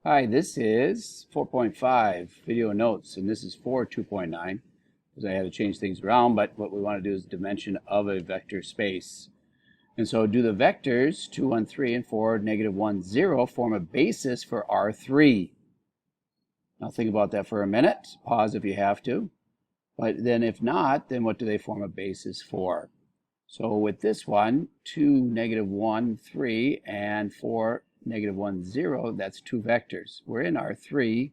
Hi, this is 4.5 video notes, and this is for 2.9 because I had to change things around, but what we want to do is dimension of a vector space. And so do the vectors 2, 1, 3 and 4, negative 1, 0 form a basis for R3? Now think about that for a minute. Pause if you have to. But then if not, then what do they form a basis for? So with this one, 2, negative 1, 3, and 4, negative 1, 0, that's two vectors. We're in R3.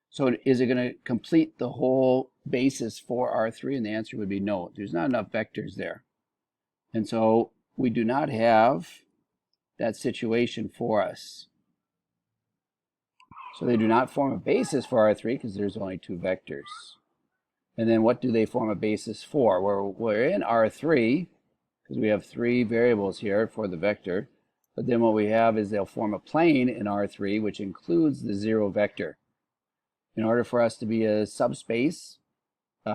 So is it going to complete the whole basis for R3? And the answer would be no. There's not enough vectors there. And so we do not have that situation for us. So they do not form a basis for R3 because there's only two vectors. And then what do they form a basis for? We're in R3 because we have three variables here for the vector. But then what we have is they'll form a plane in R3, which includes the 0 vector. In order for us to be a subspace,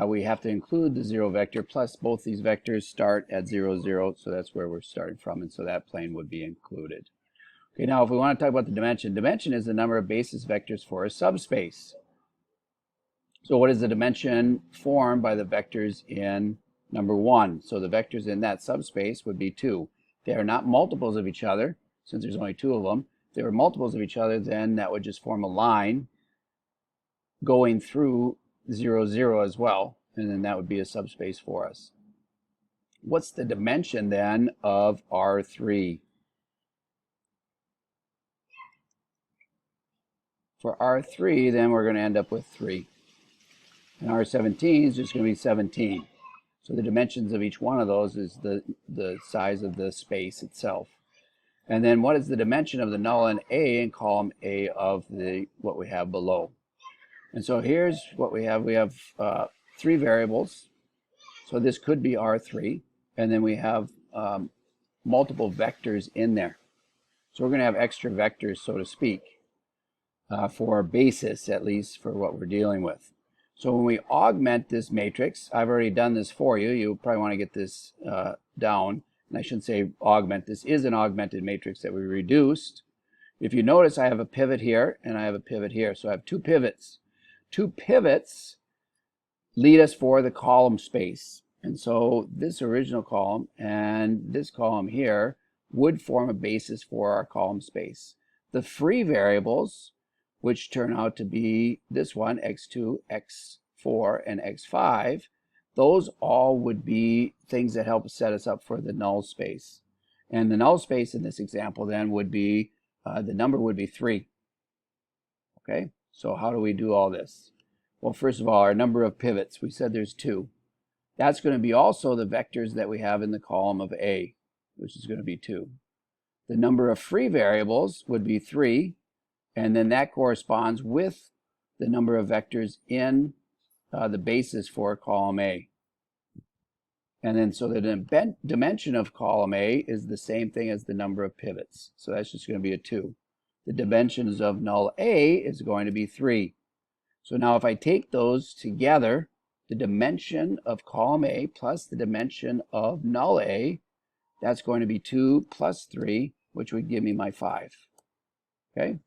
we have to include the 0 vector, plus both these vectors start at 0, 0, so that's where we're starting from, and so that plane would be included. Okay, now if we want to talk about the dimension, dimension is the number of basis vectors for a subspace. So what is the dimension formed by the vectors in number 1? So the vectors in that subspace would be 2. They are not multiples of each other, since there's only 2 of them. If they were multiples of each other, then that would just form a line going through 0, 0 as well, and then that would be a subspace for us. What's the dimension then of R3? For R3, then we're going to end up with 3. And R17 is just going to be 17. So the dimensions of each one of those is the size of the space itself. And then what is the dimension of the null in A in column A of what we have below? And so here's what we have. We have 3 variables. So this could be R3. And then we have multiple vectors in there. So we're going to have extra vectors, so to speak, for basis, at least for what we're dealing with. So when we augment this matrix, I've already done this for you. You probably want to get this down. And I shouldn't say augment. This is an augmented matrix that we reduced. If you notice, I have a pivot here and I have a pivot here. So I have 2 pivots. 2 pivots lead us for the column space. And so this original column and this column here would form a basis for our column space. The free variables, which turn out to be this one, x2, x4, and x5, those all would be things that help set us up for the null space. And the null space in this example then would be, the number would be 3. Okay, so how do we do all this? Well, first of all, our number of pivots, we said there's 2. That's going to be also the vectors that we have in the column of A, which is going to be 2. The number of free variables would be 3. And then that corresponds with the number of vectors in the basis for column A. And then so the dimension of column A is the same thing as the number of pivots. So that's just going to be a 2. The dimensions of null A is going to be 3. So now if I take those together, the dimension of column A plus the dimension of null A, that's going to be 2 plus 3, which would give me my 5. Okay?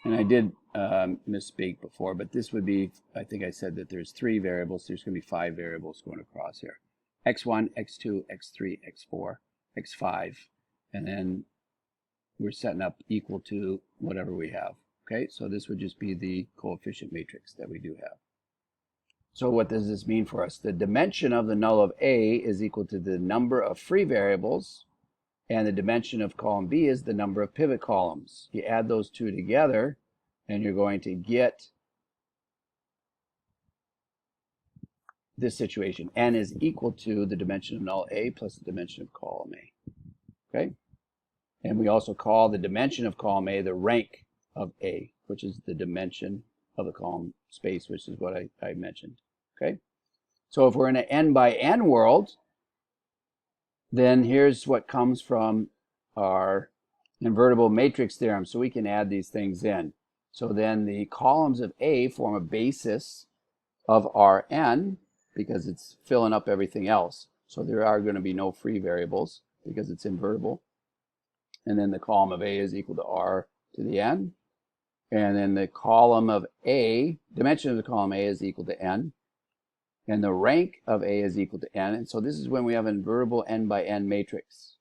And I did misspeak before, but this would be, I think I said that there's 3 variables. There's going to be 5 variables going across here. x1, x2, x3, x4, x5. And then we're setting up equal to whatever we have. Okay, so this would just be the coefficient matrix that we do have. So what does this mean for us? The dimension of the null of A is equal to the number of free variables, and the dimension of column B is the number of pivot columns. You add those two together, and you're going to get this situation. N is equal to the dimension of null A plus the dimension of column A. Okay? And we also call the dimension of column A the rank of A, which is the dimension of the column space, which is what I mentioned. Okay? So if we're in an n by n world, then here's what comes from our invertible matrix theorem. So we can add these things in. So then the columns of A form a basis of Rn because it's filling up everything else. So there are going to be no free variables because it's invertible. And then the column of A is equal to R to the N. And then the column of A, dimension of the column A is equal to N. And the rank of A is equal to N. And so this is when we have an invertible N by N matrix.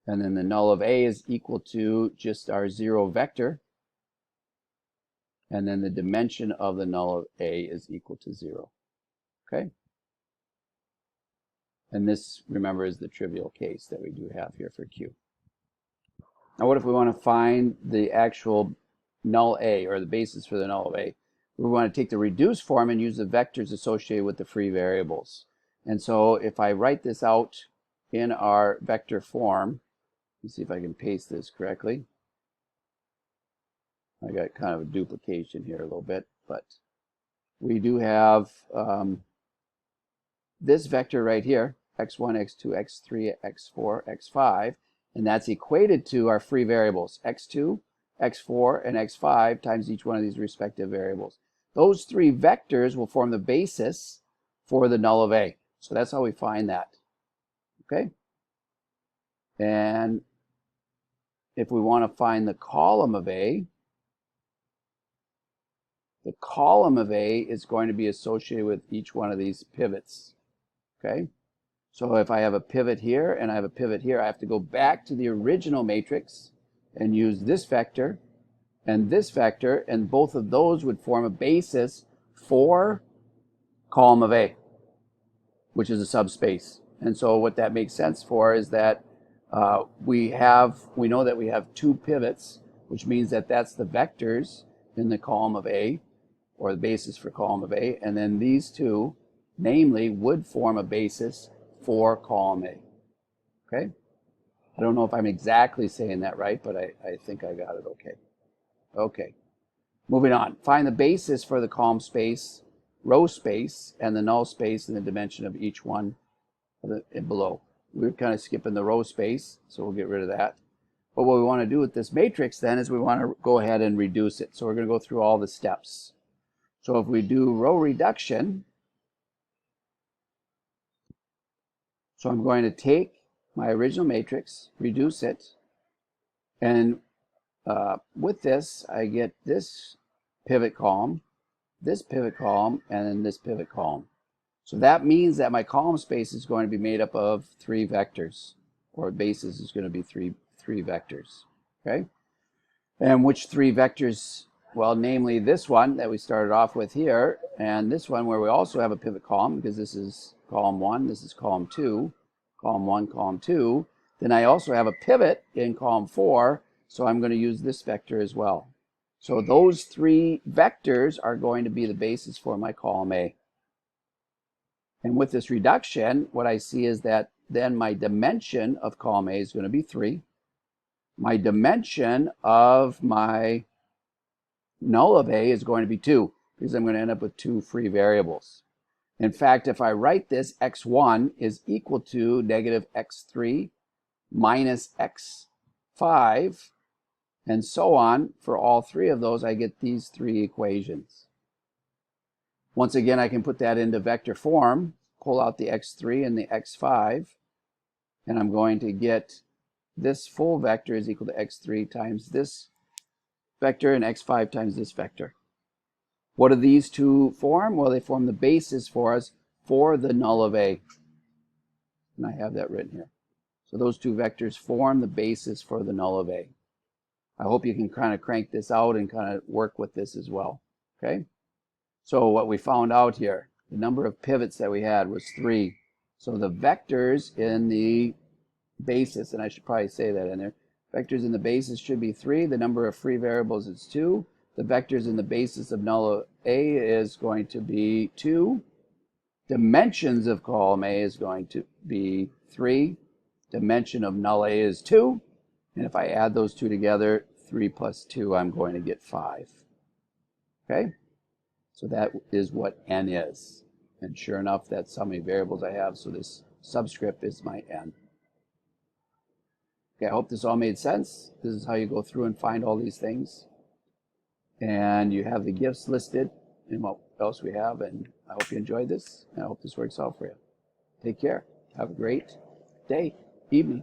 And then the null of A is equal to just our 0 vector. And then the dimension of the null of A is equal to 0. Okay? And this, remember, is the trivial case that we do have here for Q. Now what if we want to find the actual null A, or the basis for the null of A? We want to take the reduced form and use the vectors associated with the free variables. And so if I write this out in our vector form, let's see if I can paste this correctly. I got kind of a duplication here a little bit, but we do have this vector right here, x1, x2, x3, x4, x5, and that's equated to our free variables, x2, x4, and x5 times each one of these respective variables. Those three vectors will form the basis for the null of A. So that's how we find that. Okay? And if we want to find the column of A, the column of A is going to be associated with each one of these pivots. Okay? So if I have a pivot here and I have a pivot here, I have to go back to the original matrix and use this vector and this vector, and both of those would form a basis for column of A, which is a subspace. And so what that makes sense for is that we know that we have two pivots, which means that that's the vectors in the column of A, or the basis for column of A, and then these two, namely, would form a basis for column A. Okay? I don't know if I'm exactly saying that right, but I think I got it okay. Okay. Moving on. Find the basis for the column space, row space, and the null space and the dimension of each one below. We're kind of skipping the row space, so we'll get rid of that. But what we want to do with this matrix then is we want to go ahead and reduce it. So we're going to go through all the steps. So if we do row reduction, so I'm going to take my original matrix, reduce it, and with this, I get this pivot column, and then this pivot column. So that means that my column space is going to be made up of three vectors, or basis is going to be three vectors. Okay? And which three vectors? Well, namely this one that we started off with here, and this one where we also have a pivot column, because this is column 1, this is column 2, column 1, column 2. Then I also have a pivot in column 4, so I'm going to use this vector as well. So those three vectors are going to be the basis for my column A. And with this reduction, what I see is that then my dimension of column A is going to be 3. My dimension of my null of A is going to be 2, because I'm going to end up with two free variables. In fact, if I write this, x1 is equal to negative x3 minus x5, and so on. For all three of those, I get these three equations. Once again, I can put that into vector form, pull out the x3 and the x5, and I'm going to get this full vector is equal to x3 times this vector and x5 times this vector. What do these two form? Well, they form the basis for us for the null of A. And I have that written here. So those two vectors form the basis for the null of A. I hope you can kind of crank this out and kind of work with this as well. Okay? So what we found out here, the number of pivots that we had was 3. So the vectors in the basis, and I should probably say that in there, vectors in the basis should be 3. The number of free variables is 2. The vectors in the basis of null of A is going to be 2. Dimensions of column A is going to be 3. Dimension of null A is 2. And if I add those two together, 3 plus 2, I'm going to get 5. Okay? So that is what n is. And sure enough, that's how many variables I have. So this subscript is my n. Okay, I hope this all made sense. This is how you go through and find all these things. And you have the gifts listed and what else we have. And I hope you enjoyed this. And I hope this works out for you. Take care. Have a great day, evening.